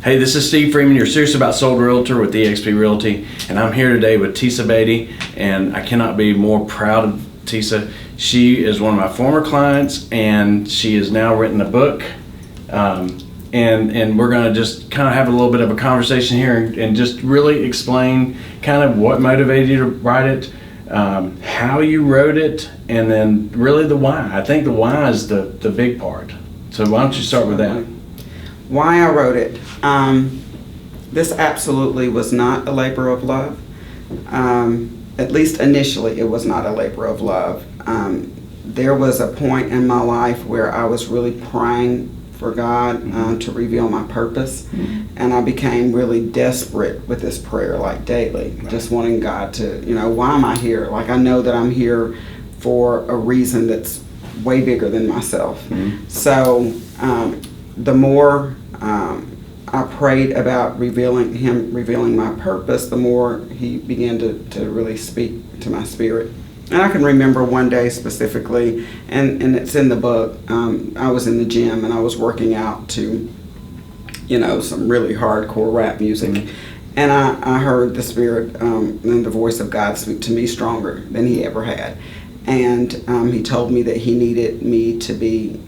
Hey, this is Steve Freeman, your Serious About Sold Realtor with eXp Realty, and I'm here today with Tisa Batey, and I cannot be more proud of Tisa. She is one of my former clients, and she has now written a book, and we're going to just kind of have a little bit of a conversation here and just really explain kind of what motivated you to write it, how you wrote it, and then really the why. I think the why is the big part. So why don't you start with that? Why I wrote it. This absolutely was not a labor of love. At least initially it was not a labor of love. There was a point in my life where I was really praying for God to reveal my purpose, and I became really desperate with this prayer, like daily, just wanting God to, why am I here? Like, I know that I'm here for a reason that's way bigger than myself. So the more I prayed about revealing my purpose, the more he began to really speak to my spirit. And I can remember one day specifically, and it's in the book, I was in the gym and I was working out to, some really hardcore rap music. And I heard the Spirit and the voice of God speak to me stronger than he ever had. And he told me that he needed me to be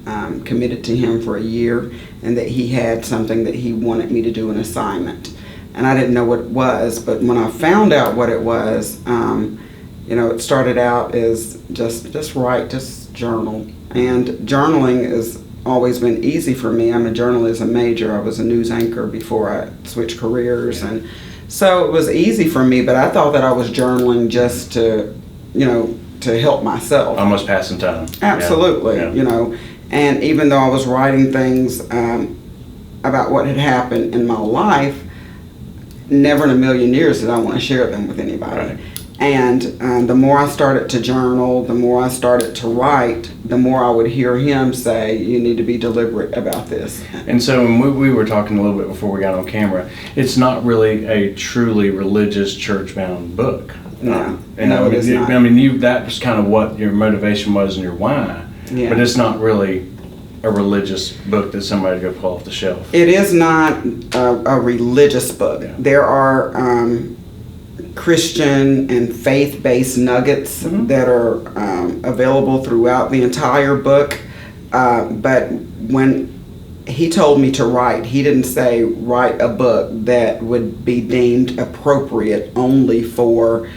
committed to him for a year, and that he had something that he wanted me to do, an assignment. And I didn't know what it was, but when I found out what it was, it started out as just write, just journal. And journaling has always been easy for me. I'm a journalism major. I was a news anchor before I switched careers. And so it was easy for me, but I thought that I was journaling just to help myself. Almost passing time. Absolutely, Yeah. And even though I was writing things about what had happened in my life, never in a million years did I want to share them with anybody. Right. And the more I started to journal, the more I started to write, the more I would hear him say, you need to be deliberate about this. And so when we were talking a little bit before we got on camera, it's not really a truly religious, church-bound book. No, and no, it is not. That was kind of what your motivation was and your why, but it's not really a religious book that somebody go pull off the shelf. It is not a religious book. Yeah. There are Christian and faith-based nuggets that are available throughout the entire book, but when he told me to write, he didn't say write a book that would be deemed appropriate only for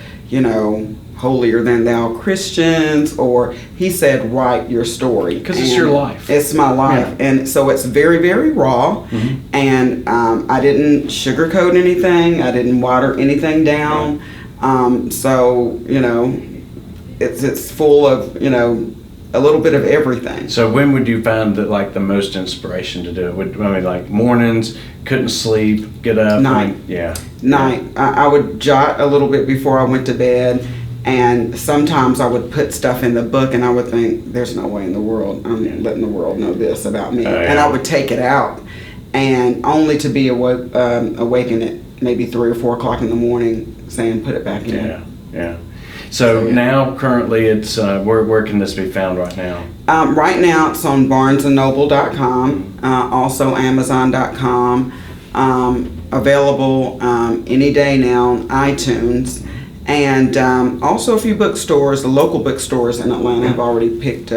holier than thou Christians, or he said write your story, because it's your life. It's my life. Yeah. And so it's very, very raw. And I didn't sugarcoat anything. I didn't water anything down. So it's full of a little bit of everything. So when would you find that like the most inspiration to do it? Like mornings, couldn't sleep, get up? Night. Night. I would jot a little bit before I went to bed, and sometimes I would put stuff in the book and I would think, there's no way in the world I'm letting the world know this about me. And I would take it out, and only to be awakened at maybe 3 or 4 o'clock in the morning saying, put it back in. Yeah. So now currently it's, where can this be found right now? Right now it's on barnesandnoble.com, also amazon.com, available any day now on iTunes, and also a few bookstores. The local bookstores in Atlanta have already picked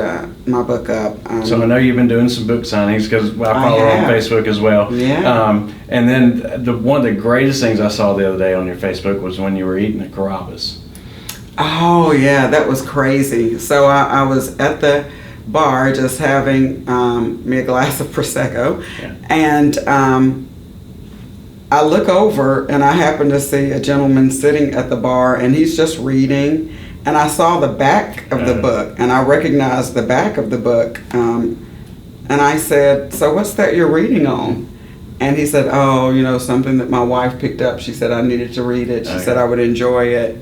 my book up. So I know you've been doing some book signings, because I follow her on Facebook as well. Yeah. And then one of the greatest things I saw the other day on your Facebook was when you were eating at Carrabba's. Oh yeah, that was crazy. So I was at the bar just having me a glass of Prosecco, and I look over and I happen to see a gentleman sitting at the bar, and he's just reading, and I saw the back of the book, and I recognized the back of the book, and I said, so what's that you're reading on? And he said, oh, something that my wife picked up. She said I needed to read it. She said I would enjoy it.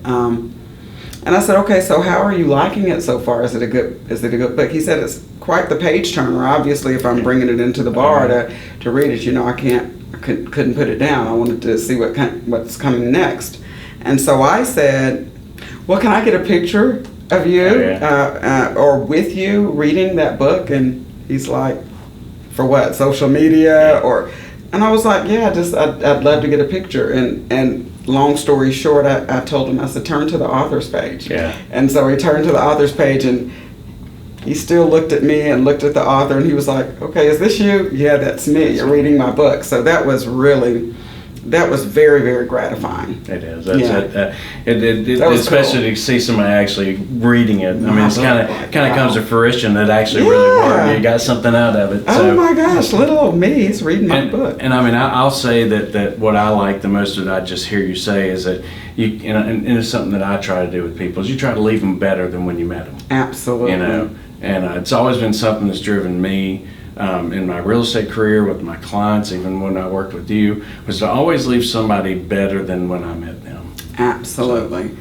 And I said, okay, so how are you liking it so far? Is it a good book? He said it's quite the page turner. Obviously, if I'm bringing it into the bar to read it, I couldn't put it down. I wanted to see what's coming next. And so I said, well, can I get a picture of you or with you reading that book? And he's like, for what, social media? Or And I was like, yeah, I'd love to get a picture. And long story short, I told him, I said, turn to the author's page. Yeah. And so he turned to the author's page, and he still looked at me and looked at the author, and he was like, okay, is this you? Yeah, that's me. You're reading my book. So that was very, very gratifying. It is. Yeah. Especially to see somebody actually reading it. I mean, it's kind of comes to fruition that actually really worked. You got something out of it. Oh my gosh, little old me is reading my book. And I mean, I'll say that what I like the most that I just hear you say is that and it's something that I try to do with people, is you try to leave them better than when you met them. Absolutely. And it's always been something that's driven me in my real estate career with my clients, even when I worked with you, was to always leave somebody better than when I met them. Absolutely.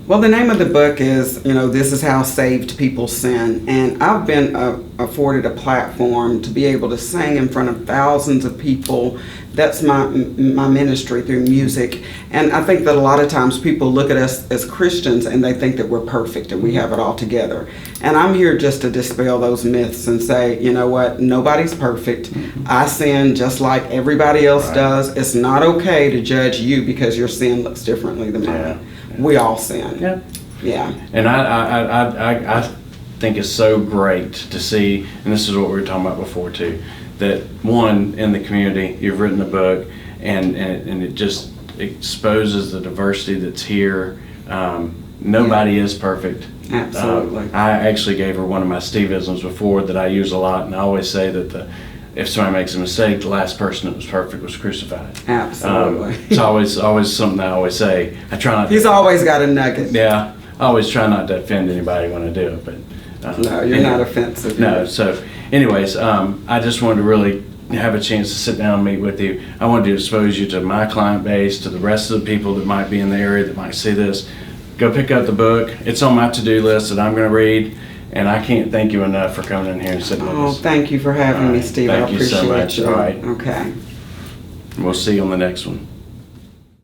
Well, the name of the book is, This Is How Saved People Sin. And I've been afforded a platform to be able to sing in front of thousands of people. That's my ministry through music. And I think that a lot of times people look at us as Christians and they think that we're perfect and we have it all together. And I'm here just to dispel those myths and say, you know what, nobody's perfect. I sin just like everybody else does. It's not okay to judge you because your sin looks differently than mine. We all sin. Yeah. Yeah. And I think it's so great to see, and this is what we were talking about before too, that one, in the community, you've written a book, and it just exposes the diversity that's here. Nobody is perfect. Absolutely. I actually gave her one of my Steve-isms before that I use a lot, and I always say that if somebody makes a mistake, the last person that was perfect was crucified. Absolutely. It's always something I always say. I try not. He's always got a nugget. Yeah, I always try not to offend anybody when I do it, but no, you're not offensive. No. So, anyways, I just wanted to really have a chance to sit down and meet with you. I wanted to expose you to my client base, to the rest of the people that might be in the area that might see this. Go pick up the book. It's on my to-do list that I'm going to read. And I can't thank you enough for coming in here and sitting with us. Oh, thank you for having me, Steve. I Thank you so appreciate much. you. All right. Okay. We'll see you on the next one.